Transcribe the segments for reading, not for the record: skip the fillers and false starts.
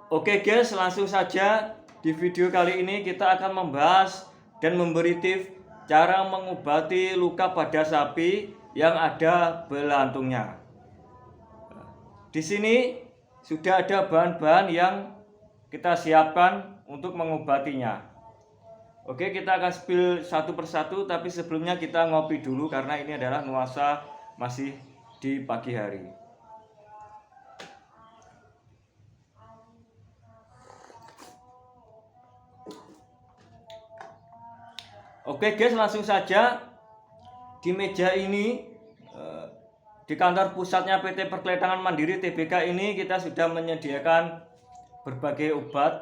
Oke guys, langsung saja di video kali ini kita akan membahas dan memberi tips cara mengobati luka pada sapi yang ada belantungnya. Di sini sudah ada bahan-bahan yang kita siapkan untuk mengobatinya. Oke, kita akan spill satu persatu, tapi sebelumnya kita ngopi dulu karena ini adalah nuansa masih di pagi hari. Oke guys, langsung saja di meja ini di kantor pusatnya PT Perkeletangan Mandiri TBK ini kita sudah menyediakan berbagai obat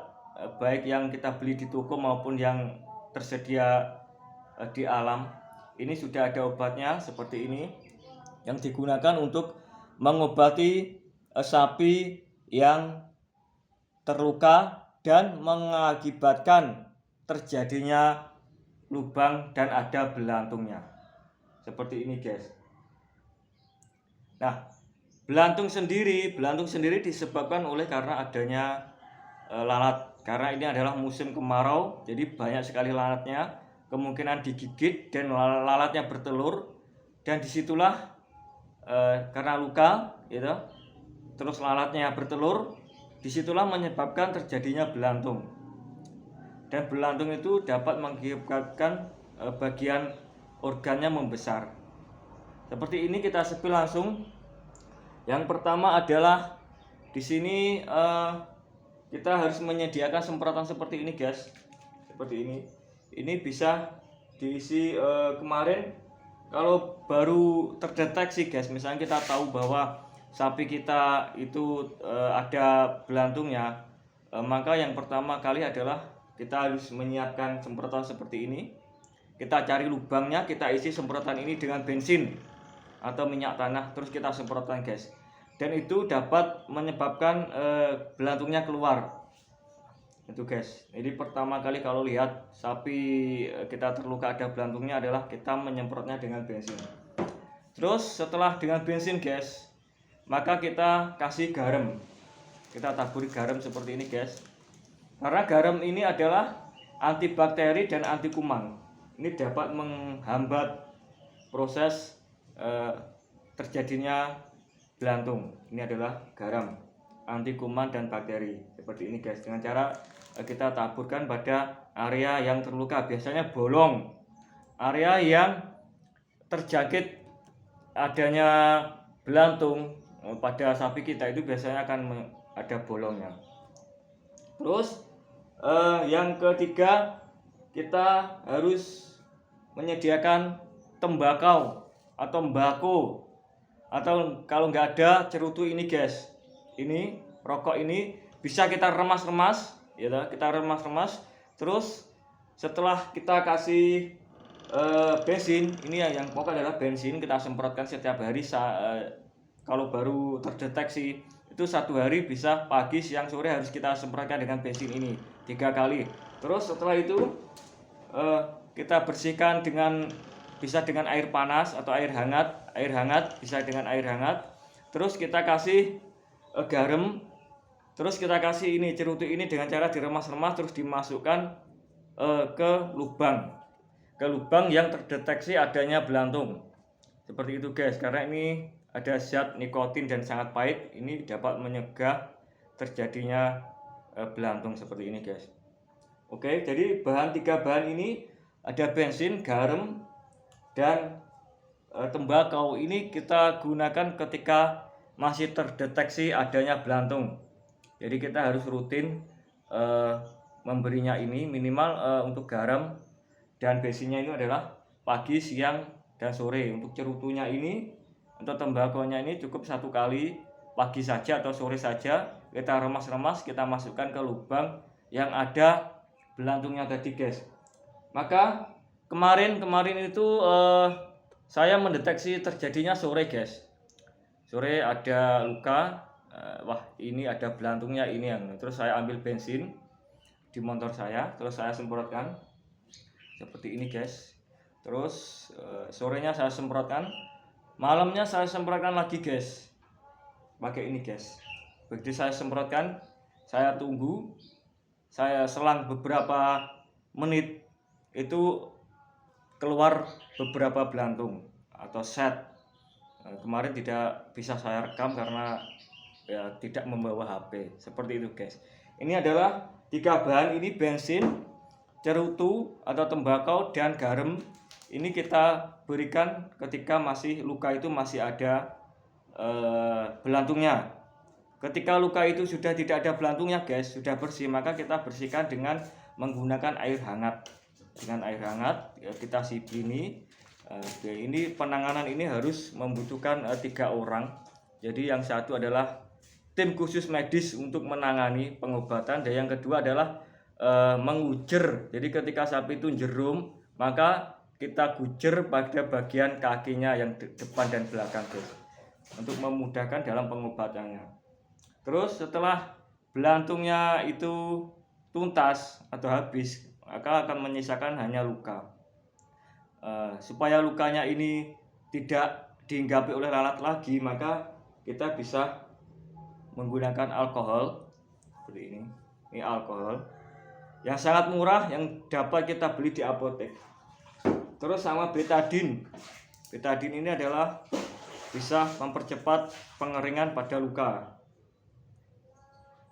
baik yang kita beli di toko maupun yang tersedia di alam. Ini sudah ada obatnya seperti ini yang digunakan untuk mengobati sapi yang terluka dan mengakibatkan terjadinya lubang dan ada belantungnya seperti ini guys. Nah, belantung sendiri disebabkan oleh karena adanya lalat, karena ini adalah musim kemarau, jadi banyak sekali lalatnya, kemungkinan digigit dan lalatnya bertelur, dan disitulah karena luka gitu, terus lalatnya bertelur, disitulah menyebabkan terjadinya belantung. Dan belantung itu dapat mengakibatkan bagian organnya membesar. Seperti ini kita spill langsung. Yang pertama adalah di sini kita harus menyediakan semprotan seperti ini guys. Seperti ini. Ini bisa diisi kemarin kalau baru terdeteksi guys. Misalnya kita tahu bahwa sapi kita itu ada belantungnya, maka yang pertama kali adalah kita harus menyiapkan semprotan seperti ini. Kita cari lubangnya, kita isi semprotan ini dengan bensin atau minyak tanah, terus kita semprotkan guys. Dan itu dapat menyebabkan belantungnya keluar. Itu guys. Jadi pertama kali kalau lihat sapi kita terluka ada belantungnya adalah kita menyemprotnya dengan bensin. Terus setelah dengan bensin guys, maka kita kasih garam. Kita taburi garam seperti ini guys. Karena garam ini adalah antibakteri dan anti kuman. Ini dapat menghambat proses terjadinya belantung. Ini adalah garam, anti kuman dan bakteri. Seperti ini guys. Dengan cara kita taburkan pada area yang terluka, biasanya bolong. Area yang terjangkit adanya belantung pada sapi kita itu biasanya akan ada bolongnya. Terus yang ketiga, kita harus menyediakan tembakau atau mbako, atau kalau nggak ada cerutu ini guys. Ini rokok ini bisa kita remas-remas, ya, kita remas-remas. Terus setelah kita kasih bensin, ini yang pokok adalah bensin, kita semprotkan setiap hari. Kalau baru terdeteksi itu satu hari bisa pagi, siang, sore harus kita semprotkan dengan bensin ini 3 kali. Terus setelah itu kita bersihkan bisa dengan air panas atau air hangat bisa dengan air hangat. Terus kita kasih garam, terus kita kasih ini cerutu ini dengan cara diremas-remas, terus dimasukkan ke lubang yang terdeteksi adanya belantung. Seperti itu guys, karena ini ada zat nikotin dan sangat pahit. Ini dapat mencegah terjadinya belantung seperti ini guys. Oke, jadi tiga bahan ini ada bensin, garam, dan tembakau. Ini kita gunakan ketika masih terdeteksi adanya belantung. Jadi kita harus rutin memberinya ini. Minimal untuk garam dan bensinnya ini adalah pagi, siang, dan sore. Untuk cerutunya ini, untuk tembakonya ini cukup 1 kali, pagi saja atau sore saja. Kita remas-remas, kita masukkan ke lubang yang ada belantungnya tadi guys. Maka kemarin itu saya mendeteksi terjadinya sore guys. Sore ada luka, wah ini ada belantungnya ini yang. Terus saya ambil bensin di motor saya, terus saya semprotkan seperti ini guys. Terus sorenya saya semprotkan, malamnya saya semprotkan lagi guys, pakai ini guys. Begitu saya semprotkan, saya tunggu, saya selang beberapa menit itu keluar beberapa belantung atau set. Kemarin tidak bisa saya rekam karena ya tidak membawa HP. Seperti itu guys. Ini adalah 3 bahan, ini bensin, cerutu atau tembakau, dan garam. Ini kita berikan ketika masih luka itu masih ada belantungnya. Ketika luka itu sudah tidak ada belantungnya guys, sudah bersih, maka kita bersihkan dengan menggunakan air hangat. Dengan air hangat ya, kita siplini. Ini penanganan ini harus membutuhkan 3 orang. Jadi yang satu adalah tim khusus medis untuk menangani pengobatan, dan yang kedua adalah mengujer. Jadi ketika sapi itu jerum, maka kita gujer pada bagian kakinya yang depan dan belakang guys, untuk memudahkan dalam pengobatannya. Terus setelah belantungnya itu tuntas atau habis, maka akan menyisakan hanya luka. Supaya lukanya ini tidak dihinggapi oleh lalat lagi, maka kita bisa menggunakan alkohol seperti ini. Ini alkohol yang sangat murah yang dapat kita beli di apotek. Terus sama betadin. Betadin ini adalah bisa mempercepat pengeringan pada luka.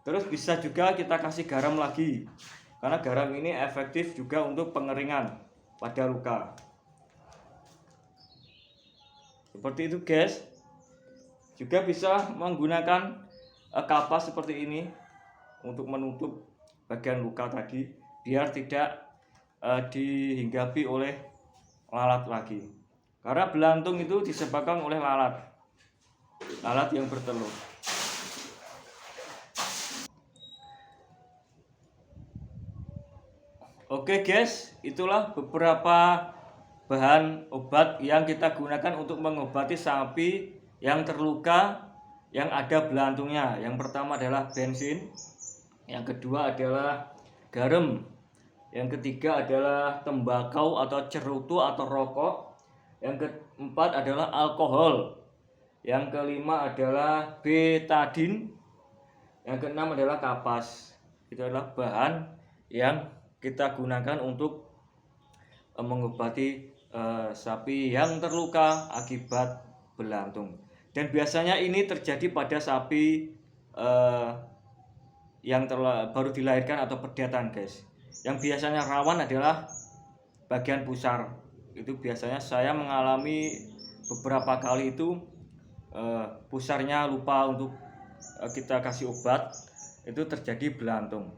Terus bisa juga kita kasih garam lagi, karena garam ini efektif juga untuk pengeringan pada luka. Seperti itu guys. Juga bisa menggunakan kapas seperti ini untuk menutup bagian luka tadi, biar tidak dihinggapi oleh lalat lagi. Karena belantung itu disebabkan oleh lalat yang bertelur. Oke guys, itulah beberapa bahan obat yang kita gunakan untuk mengobati sapi yang terluka yang ada belantungnya. Yang pertama adalah bensin, yang kedua adalah garam, yang ketiga adalah tembakau atau cerutu atau rokok, yang keempat adalah alkohol, yang kelima adalah betadin, yang keenam adalah kapas. Itu adalah bahan yang kita gunakan untuk mengobati sapi yang terluka akibat belantung. Dan biasanya ini terjadi pada sapi yang baru dilahirkan atau perdatan guys. Yang biasanya rawan adalah bagian pusar. Itu biasanya saya mengalami beberapa kali itu pusarnya lupa untuk kita kasih obat, itu terjadi belantung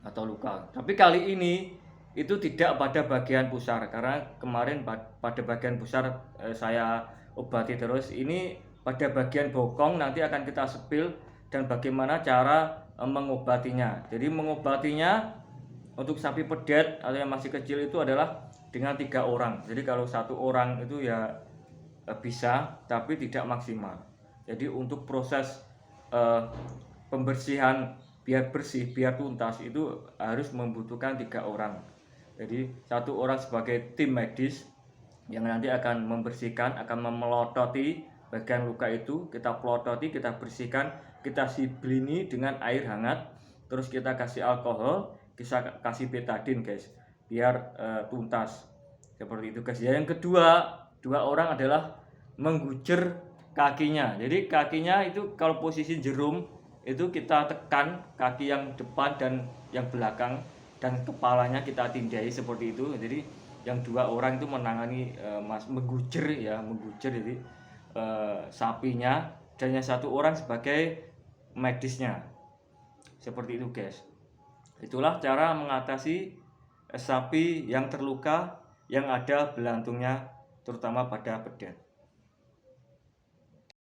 atau luka. Tapi kali ini itu tidak pada bagian pusar, karena kemarin pada bagian pusar saya obati terus. Ini pada bagian bokong, nanti akan kita sepil dan bagaimana cara mengobatinya. Jadi mengobatinya untuk sapi pedet atau yang masih kecil itu adalah dengan 3 orang. Jadi kalau 1 orang itu ya bisa, tapi tidak maksimal. Jadi untuk proses pembersihan biar bersih, biar tuntas, itu harus membutuhkan 3 orang. Jadi 1 orang sebagai tim medis yang nanti akan membersihkan, akan memelototi bagian luka itu. Kita pelototi, kita bersihkan, kita siblini dengan air hangat, terus kita kasih alkohol, kita kasih betadin guys, biar tuntas. Seperti itu guys. Yang kedua, 2 orang adalah menggujer kakinya. Jadi kakinya itu kalau posisi jerum itu kita tekan kaki yang depan dan yang belakang, dan kepalanya kita tindai seperti itu. Jadi yang 2 orang itu menangani menggujer ya, jadi sapinya, dan yang 1 orang sebagai medisnya. Seperti itu guys. Itulah cara mengatasi sapi yang terluka yang ada belantungnya, terutama pada pedet.